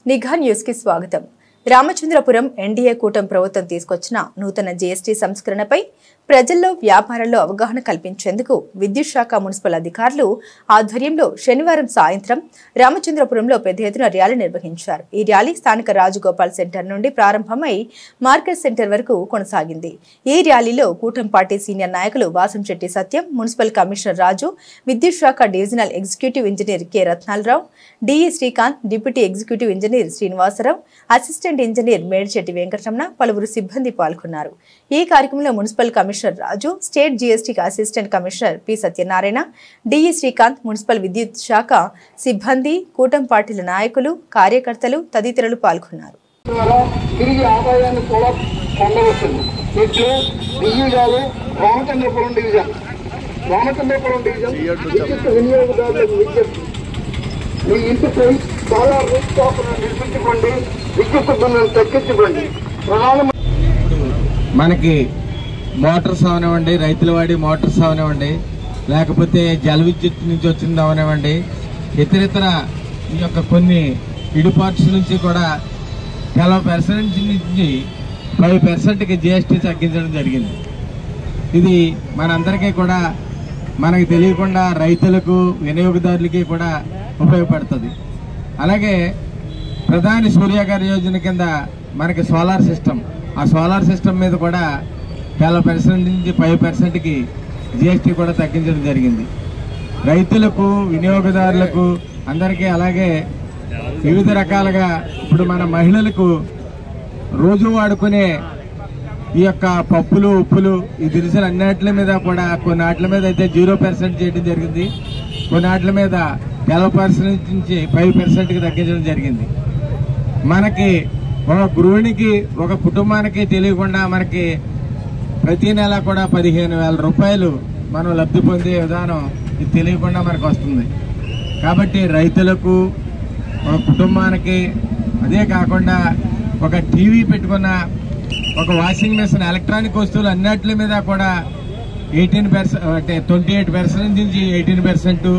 నిఘా న్యూస్ కి స్వాగతం. రామచంద్రపురం ఎన్డీఏ కూటమి ప్రభుత్వం తీసుకొచ్చిన నూతన జీఎస్టీ సంస్కరణపై ప్రజల్లో వ్యాపారంలో అవగాహన కల్పించేందుకు విద్యుత్ శాఖ మున్సిపల్ అధికారులు ఆధ్వర్యంలో శనివారం సాయంత్రం రామచంద్రపురంలో పెద్ద ఎత్తున ర్యాలీ నిర్వహించారు. ఈ ర్యాలీ స్థానిక రాజగోపాల్ సెంటర్ నుండి ప్రారంభమై మార్కెట్ సెంటర్ వరకు కొనసాగింది. ఈ ర్యాలీలో కూటమి పార్టీ సీనియర్ నాయకులు వాసంశెట్టి సత్యం, మున్సిపల్ కమిషనర్ రాజు, విద్యుత్ శాఖ divisional executive engineer K Ratnalarao, DE Srikanth, deputy executive engineer Srinivasarao, assistant engineer Medichetti Venkataramana, పలువురు సిబ్బంది పాల్గొన్నారు. ఈ కార్యక్రమంలో municipal commissioner Raju, state GST assistant commissioner P Satyanarayana, DE Srikanth, municipal విద్యుత్ శాఖ సిబ్బంది, కూటమి పార్టీల నాయకులు, కార్యకర్తలు తదితరులు పాల్గొన్నారు. మీ ఇంటిపై చాలా రూప్ టాప్ను నిర్మించుకోండి, విద్యుత్ బిల్లును తగ్గించుకోండి. మనకి మోటార్స్ అవనివ్వండి, రైతుల వాడి మోటార్స్ అవనివ్వండి, లేకపోతే జల విద్యుత్ నుంచి వచ్చింది అవనివ్వండి, ఇతరితర ఈ యొక్క కొన్ని ఇడిపార్ట్స్ నుంచి కూడా 40% నుంచి 5%కి జీఎస్టీ తగ్గించడం జరిగింది. ఇది మనందరికీ కూడా మనకి తెలియకుండా రైతులకు, వినియోగదారులకి కూడా ఉపయోగపడుతుంది. అలాగే ప్రధాని సూర్యాగారి యోజన కింద మనకి సోలార్ సిస్టమ్, ఆ సోలార్ సిస్టమ్ మీద కూడా 40% నుంచి 5%కి జీఎస్టీ కూడా తగ్గించడం జరిగింది. రైతులకు, వినియోగదారులకు అందరికీ, అలాగే వివిధ రకాలుగా ఇప్పుడు మన మహిళలకు రోజు వాడుకునే ఈ యొక్క పప్పులు, ఉప్పులు, ఈ దినుసులు అన్నిటి మీద కూడా కొన్ని వాటి మీద అయితే 0% చేయడం జరిగింది, కొన్ని వాటి మీద 40% నుంచి 5%కి తగ్గించడం జరిగింది. మనకి ఒక గృహిణికి, ఒక కుటుంబానికి తెలియకుండా మనకి ప్రతి నెల కూడా 15,000 రూపాయలు మనం లబ్ధి పొందే విధానం ఇది తెలియకుండా మనకు వస్తుంది. కాబట్టి రైతులకు, ఒక కుటుంబానికి, అదే కాకుండా ఒక టీవీ పెట్టుకున్న, ఒక వాషింగ్ మెషిన్, ఎలక్ట్రానిక్ వస్తువులు అన్నిటి మీద కూడా 18% అంటే 28% నుంచి 18%